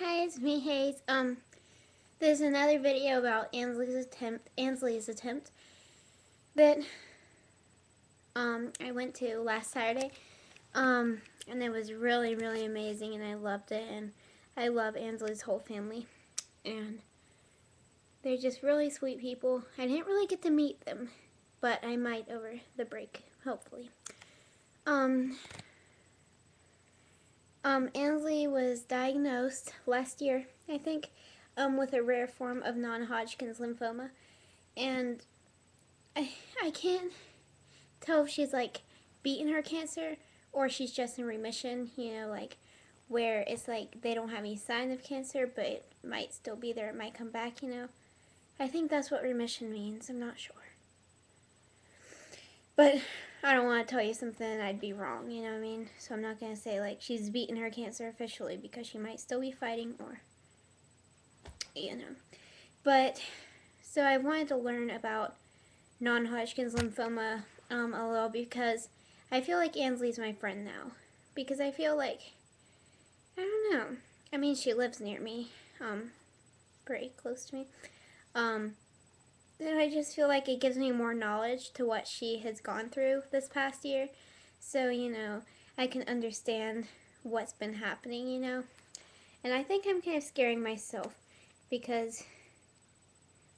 Hi, it's me, Hayes. There's another video about Ansley's attempt that I went to last Saturday. And it was really, really amazing, and I loved it, and I love Ansley's whole family, and they're just really sweet people. I didn't really get to meet them, but I might over the break, hopefully. Um, Ansley was diagnosed last year, I think, with a rare form of non-Hodgkin's lymphoma, and I, I can't tell if she's like beaten her cancer or she's just in remission, like where it's like they don't have any sign of cancer, but it might still be there, it might come back. I think that's what remission means. I'm not sure. But I don't want to tell you something I'd be wrong, you know what I mean? So I'm not going to say like she's beaten her cancer officially because she might still be fighting or. But so I wanted to learn about non-Hodgkin's lymphoma a little because I feel like Ansley's my friend now. Because I feel like, I don't know. I mean, she lives near me, pretty close to me. Um, and I just feel like it gives me more knowledge to what she has gone through this past year. So, I can understand what's been happening. And I think I'm kind of scaring myself because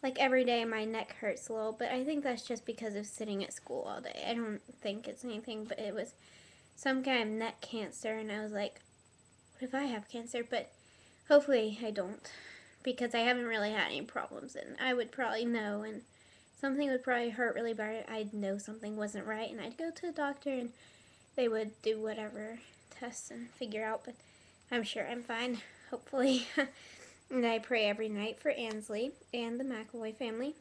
like every day my neck hurts a little, but I think that's just because of sitting at school all day. I don't think it's anything, but it was some kind of neck cancer, and I was like, what if I have cancer? But hopefully I don't, because I haven't really had any problems, and I would probably know, and something would probably hurt really bad. I'd know something wasn't right, and I'd go to the doctor, and they would do whatever tests and figure out, but I'm sure I'm fine, hopefully. And I pray every night for Ansley and the McEvoy family.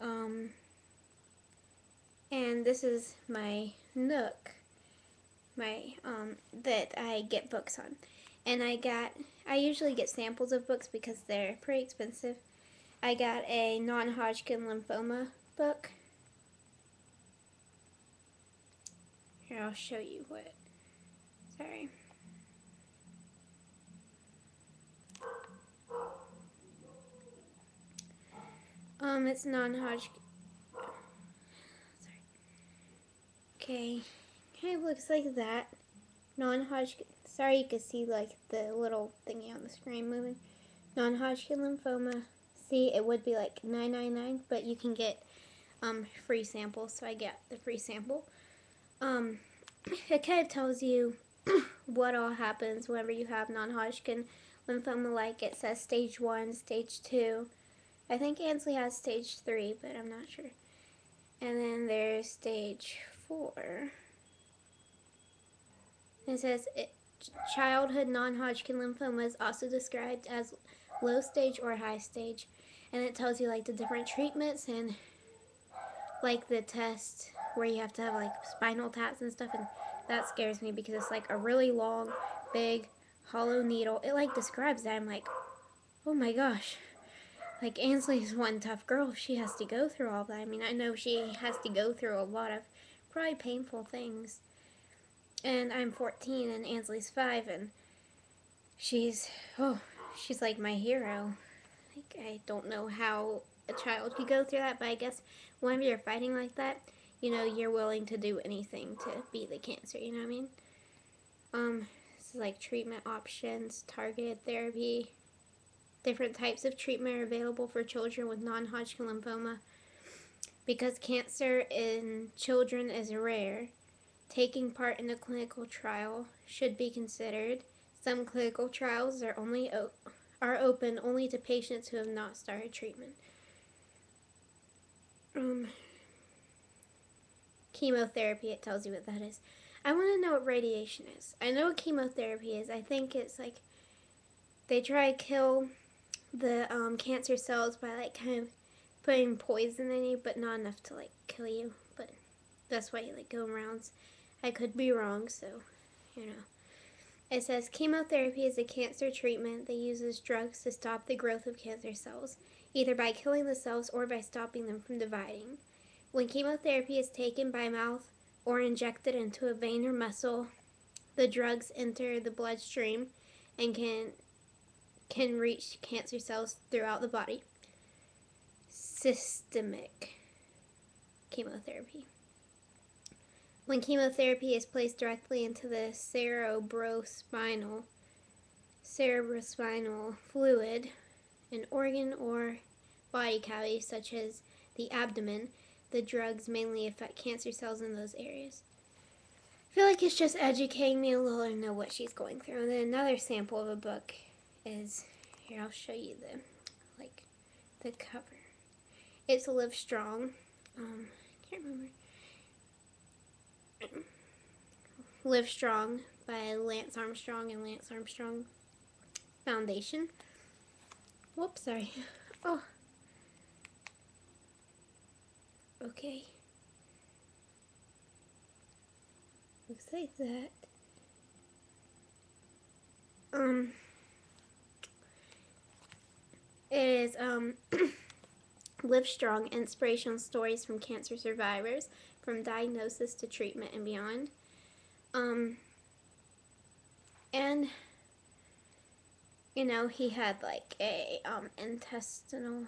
Um, and this is my Nook, that I get books on. And I usually get samples of books because they're pretty expensive. I got a non-Hodgkin lymphoma book. Here, I'll show you what. Sorry. It's non-Hodgkin. Sorry. Okay, kind of looks like that. Non-Hodgkin. Sorry, you can see like the little thingy on the screen moving. Non-Hodgkin lymphoma. See, it would be like $9.99, but you can get free samples. So I get the free sample. Um, it kind of tells you what all happens whenever you have non-Hodgkin lymphoma. Like it says stage 1, stage 2. I think Ansley has stage 3, but I'm not sure. And then there's stage 4. It says childhood non-Hodgkin lymphoma is also described as low stage or high stage, and it tells you like the different treatments and like the test where you have to have like spinal taps and stuff, and that scares me because it's like a really long, big, hollow needle. It like describes that. I'm like, oh my gosh. Like Ansley's one tough girl. She has to go through all that. I mean, I know she has to go through a lot of probably painful things. And I'm 14 and Ansley's 5, and she's, oh, she's like my hero. Like, I don't know how a child could go through that, but I guess whenever you're fighting like that, you're willing to do anything to beat the cancer, you know what I mean? This is like treatment options, targeted therapy, different types of treatment are available for children with non-Hodgkin lymphoma. Because cancer in children is rare, taking part in a clinical trial should be considered. Some clinical trials are open only to patients who have not started treatment. Chemotherapy, it tells you what that is. I want to know what radiation is. I know what chemotherapy is. I think it's like they try to kill the cancer cells by like kind of putting poison in you, but not enough to like kill you. But that's why you like go rounds. I could be wrong, so you know. It says chemotherapy is a cancer treatment that uses drugs to stop the growth of cancer cells, either by killing the cells or by stopping them from dividing. When chemotherapy is taken by mouth or injected into a vein or muscle, the drugs enter the bloodstream and can can reach cancer cells throughout the body. Systemic chemotherapy. When chemotherapy is placed directly into the cerebrospinal fluid, an organ or body cavity such as the abdomen, the drugs mainly affect cancer cells in those areas. I feel like it's just educating me a little to know what she's going through. And then another sample of a book is, here, I'll show you the cover. It's Live Strong. Can't remember. Live Strong by Lance Armstrong and Lance Armstrong Foundation. Whoops, sorry. Oh. Okay. Looks like that. It is, Live Strong, Inspirational Stories from Cancer Survivors, from Diagnosis to Treatment and Beyond. And, you know, he had like a, intestinal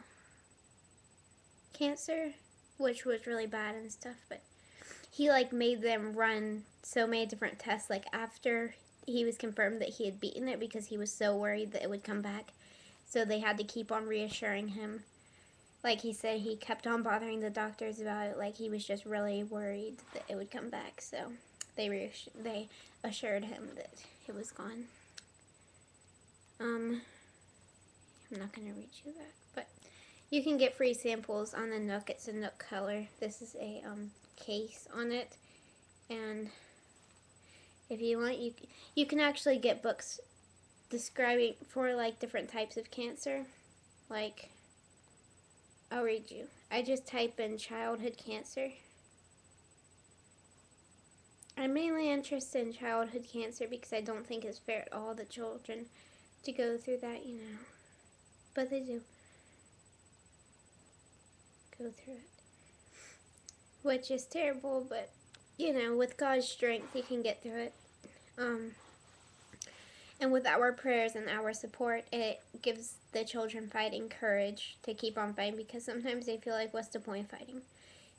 cancer, which was really bad and stuff, but he like made them run so many different tests like after he was confirmed that he had beaten it, because he was so worried that it would come back. So they had to keep on reassuring him. Like he said, he kept on bothering the doctors about it, like he was just really worried that it would come back. So they assured him that it was gone. I'm not going to read you that, but you can get free samples on the Nook. It's a Nook color. This is a case on it, and if you want, you can actually get books describing for like different types of cancer. Like, I'll read you. I just type in childhood cancer. I'm mainly interested in childhood cancer because I don't think it's fair to all the children to go through that, you know. But they do go through it, which is terrible, but, you know, with God's strength, you can get through it. And with our prayers and our support, it gives the children fighting courage to keep on fighting, because sometimes they feel like, what's the point of fighting?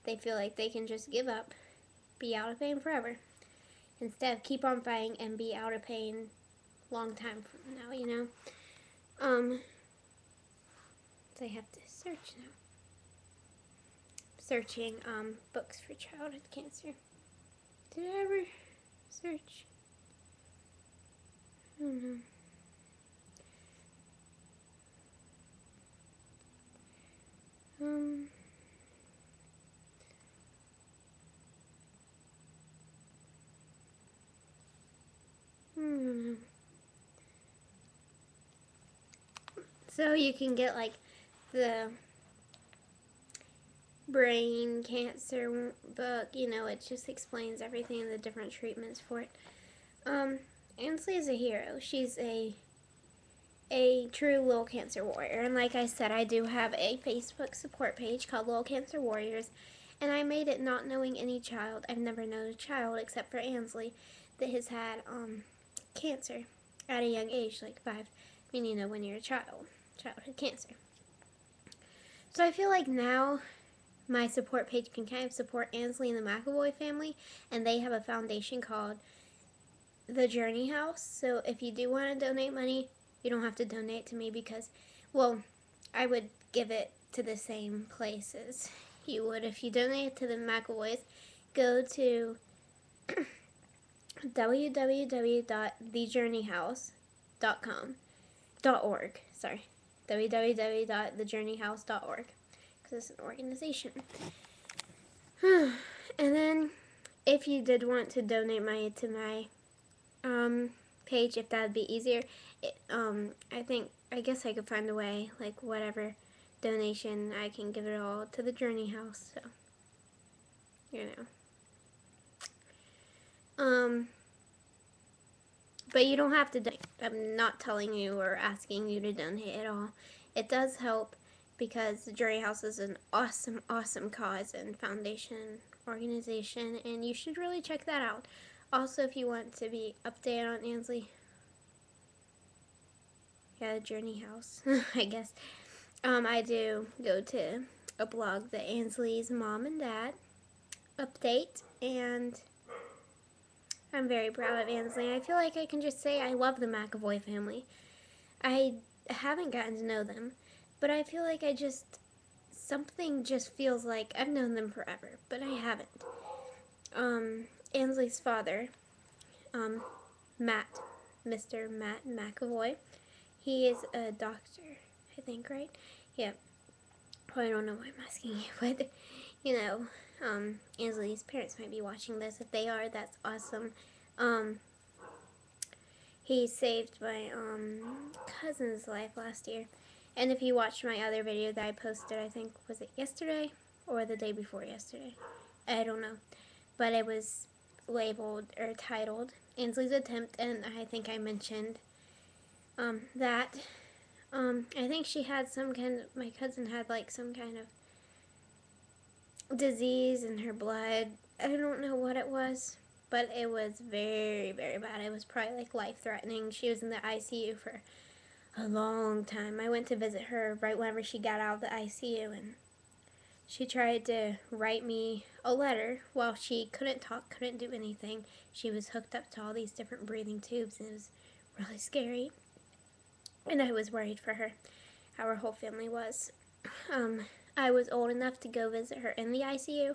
They feel like they can just give up, be out of pain forever. Instead, keep on fighting and be out of pain long time from now, you know? So I have to search now. Searching books for childhood cancer. Did I ever search? I don't know. So you can get like the brain cancer book, you know, it just explains everything and the different treatments for it. Ansley is a hero. She's a true Little Cancer Warrior. And like I said, I do have a Facebook support page called Little Cancer Warriors. And I made it not knowing any child. I've never known a child except for Ansley that has had cancer at a young age, like 5. I mean, you know, when you're a child, childhood cancer. So I feel like now my support page can kind of support Ansley and the McEvoy family, and they have a foundation called the Journey House. So if you do want to donate money, you don't have to donate to me because, well, I would give it to the same places you would if you donate to the McEvoys. Go to www.thejourneyhouse.org. Sorry, www.thejourneyhouse.org, because it's an organization. And then, if you did want to donate money to my page, if that would be easier, I guess I could find a way, like whatever donation, I can give it all to the Journey House, so, you know. But you don't have to donate. I'm not telling you or asking you to donate at all. It does help because the Journey House is an awesome, awesome cause and foundation organization, and you should really check that out. Also, if you want to be updated on Ansley, yeah, the Journey House, I guess. I do go to a blog, the Ansley's Mom and Dad Update, and I'm very proud of Ansley. I feel like I can just say I love the McEvoy family. I haven't gotten to know them, but I feel like something just feels like I've known them forever, but I haven't. Ansley's father, um, Matt, Mr. Matt McEvoy, he is a doctor, I think, right? Yeah. Well, I don't know why I'm asking you, but, Ansley's parents might be watching this. If they are, that's awesome. Um, he saved my, cousin's life last year. And if you watched my other video that I posted, I think, was it yesterday or the day before yesterday? I don't know. But it was labeled or titled Ansley's Attempt, and I think I mentioned that. I think she had my cousin had like some kind of disease in her blood. I don't know what it was, but it was very, very bad. It was probably like life-threatening. She was in the ICU for a long time. I went to visit her right whenever she got out of the ICU, and she tried to write me a letter while she couldn't talk, couldn't do anything. She was hooked up to all these different breathing tubes, and it was really scary. And I was worried for her. Our whole family was. I was old enough to go visit her in the ICU.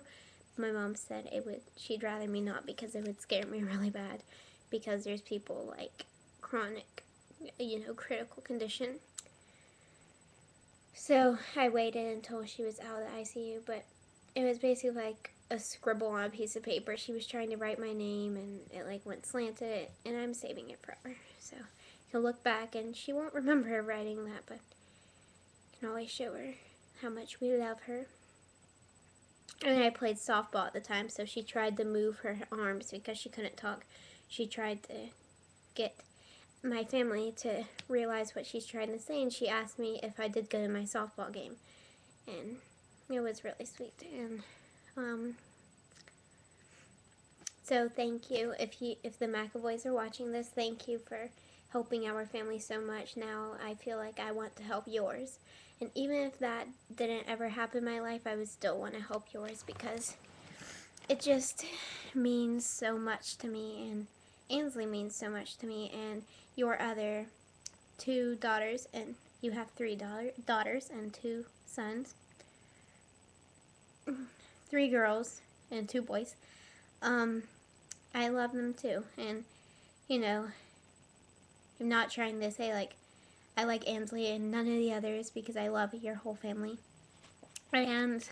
My mom said she'd rather me not because it would scare me really bad, because there's people like chronic, critical condition. So I waited until she was out of the ICU, but it was basically like a scribble on a piece of paper. She was trying to write my name, and it like went slanted, and I'm saving it forever. So you'll look back, and she won't remember her writing that, but I can always show her how much we love her. And I played softball at the time, so she tried to move her arms because she couldn't talk. She tried to get my family to realize what she's trying to say, and she asked me if I did good in my softball game. And it was really sweet. And so thank you. If the McEvoys are watching this, thank you for helping our family so much. Now I feel like I want to help yours. And even if that didn't ever happen in my life, I would still want to help yours, because it just means so much to me, and Ansley means so much to me, and your other 2 daughters, and you have 3 daughters and 2 sons, 3 girls and 2 boys. I love them too, and I'm not trying to say like I like Ansley and none of the others, because I love your whole family, and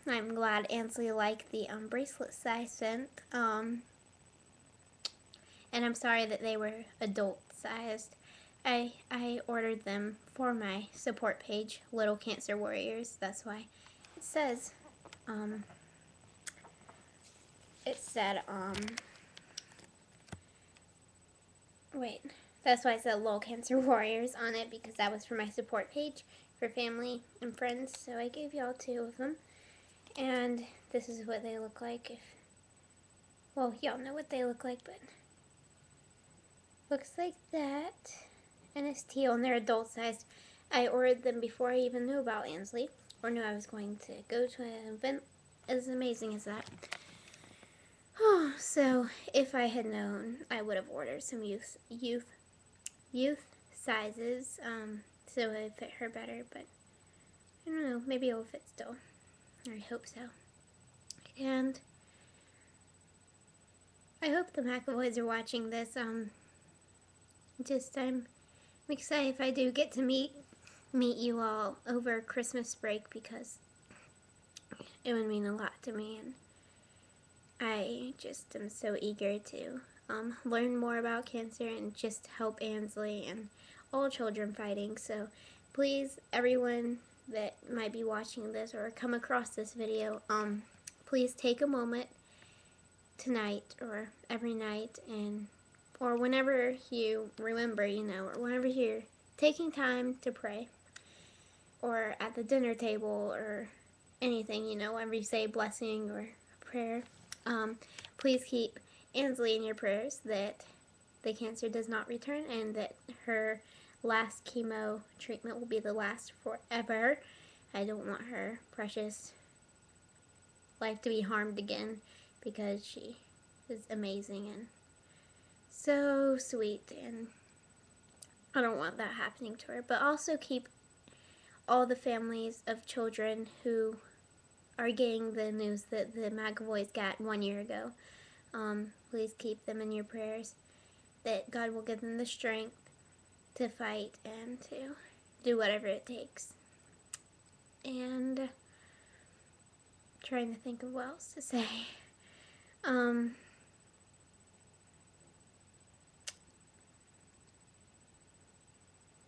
I'm glad Ansley liked the bracelets that I sent, and I'm sorry that they were adult sized. I ordered them for my support page, Little Cancer Warriors. That's why it says, that's why it said Little Cancer Warriors on it, because that was for my support page for family and friends. So I gave y'all 2 of them, and this is what they look like. Well, y'all know what they look like, but looks like that. And it's teal, and they're adult sized. I ordered them before I even knew about Ansley, or knew I was going to go to an event as amazing as that. Oh, so if I had known, I would have ordered some youth sizes, so it would fit her better. But I don't know, maybe it will fit still. I hope so. And I hope the McEvoys are watching this. I'm excited if I do get to meet you all over Christmas break, because it would mean a lot to me, and I just am so eager to learn more about cancer and just help Ansley and all children fighting. So please, everyone that might be watching this or come across this video, please take a moment tonight or every night, or whenever you remember, or whenever you're taking time to pray, or at the dinner table, or anything, whenever you say blessing or prayer, please keep Ansley in your prayers, that the cancer does not return and that her last chemo treatment will be the last forever. I don't want her precious life to be harmed again because she is amazing and so sweet, and I don't want that happening to her. But also keep all the families of children who are getting the news that the McEvoys got 1 year ago. Please keep them in your prayers, that God will give them the strength to fight and to do whatever it takes. And trying to think of what else to say.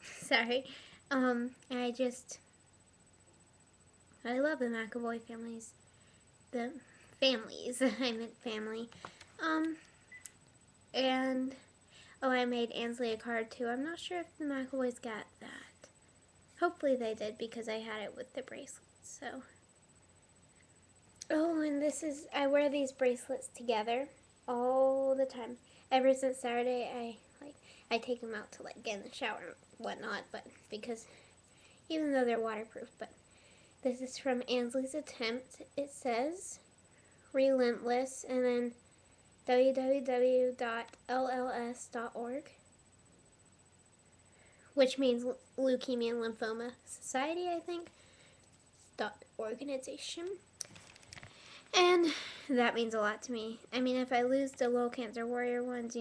Sorry. I love the McEvoy families. The families. I meant family. And I made Ansley a card too. I'm not sure if the McEvoys got that. Hopefully they did because I had it with the bracelets. So. Oh, and I wear these bracelets together all the time. Ever since Saturday, I take them out to get in the shower and whatnot, but because even though they're waterproof, but this is from Ansley's Attempt. It says Relentless and then www.lls.org, which means Leukemia and Lymphoma Society, I think, .organization. And that means a lot to me. I mean, if I lose the Little Cancer Warrior ones,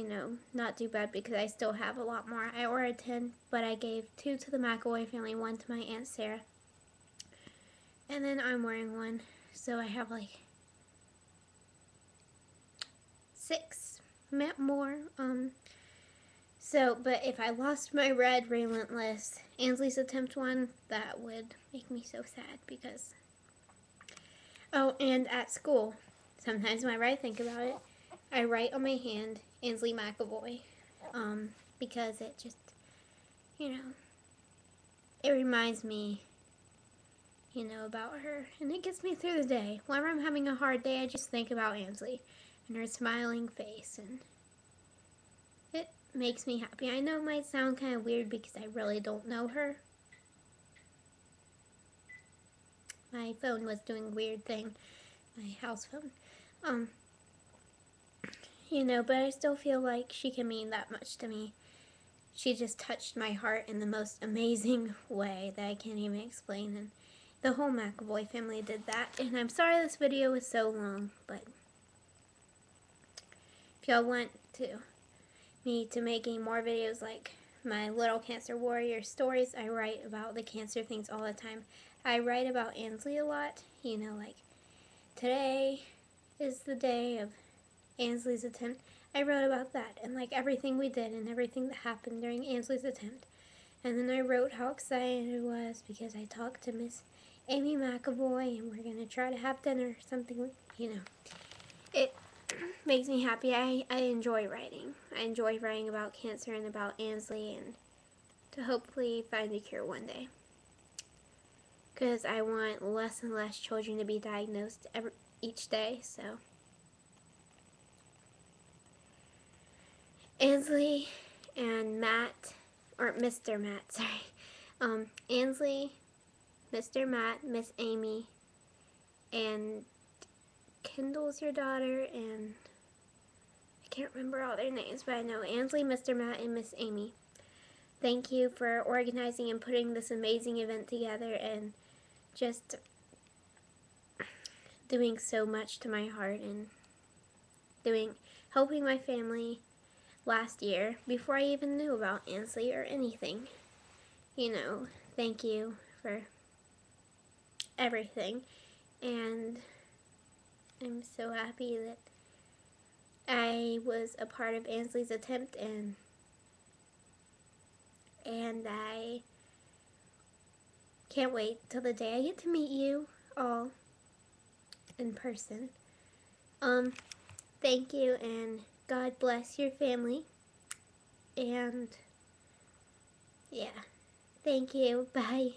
not too bad because I still have a lot more. I ordered 10, but I gave 2 to the McEvoy family, 1 to my Aunt Sarah. And then I'm wearing 1, so I have 6 more. But if I lost my red Relentless Ansley's Attempt one, that would make me so sad because... Oh, and at school, sometimes when I think about it, I write on my hand, Ansley McEvoy, because it just, it reminds me, about her, and it gets me through the day. Whenever I'm having a hard day, I just think about Ansley and her smiling face, and it makes me happy. I know it might sound kind of weird because I really don't know her. My phone was doing a weird thing, my house phone. But I still feel like she can mean that much to me. She just touched my heart in the most amazing way that I can't even explain, and the whole McEvoy family did that. And I'm sorry this video was so long, but if y'all want me to make any more videos like my Little Cancer Warrior stories, I write about the cancer things all the time. I write about Ansley a lot, today is the day of Ansley's Attempt. I wrote about that and everything we did and everything that happened during Ansley's Attempt. And then I wrote how excited I was because I talked to Miss Amy McEvoy and we're going to try to have dinner or something, It makes me happy. I enjoy writing. I enjoy writing about cancer and about Ansley and to hopefully find a cure one day. Because I want less and less children to be diagnosed each day, so. Ansley and Matt, or Mr. Matt, sorry. Ansley, Mr. Matt, Miss Amy, and Kendall's your daughter, and I can't remember all their names, but I know Ansley, Mr. Matt, and Miss Amy. Thank you for organizing and putting this amazing event together and just doing so much to my heart and helping my family last year before I even knew about Ansley or anything. Thank you for everything, and I'm so happy that I was a part of Ansley's Attempt, and I can't wait till the day I get to meet you all in person. Thank you, and God bless your family, and yeah, thank you, bye.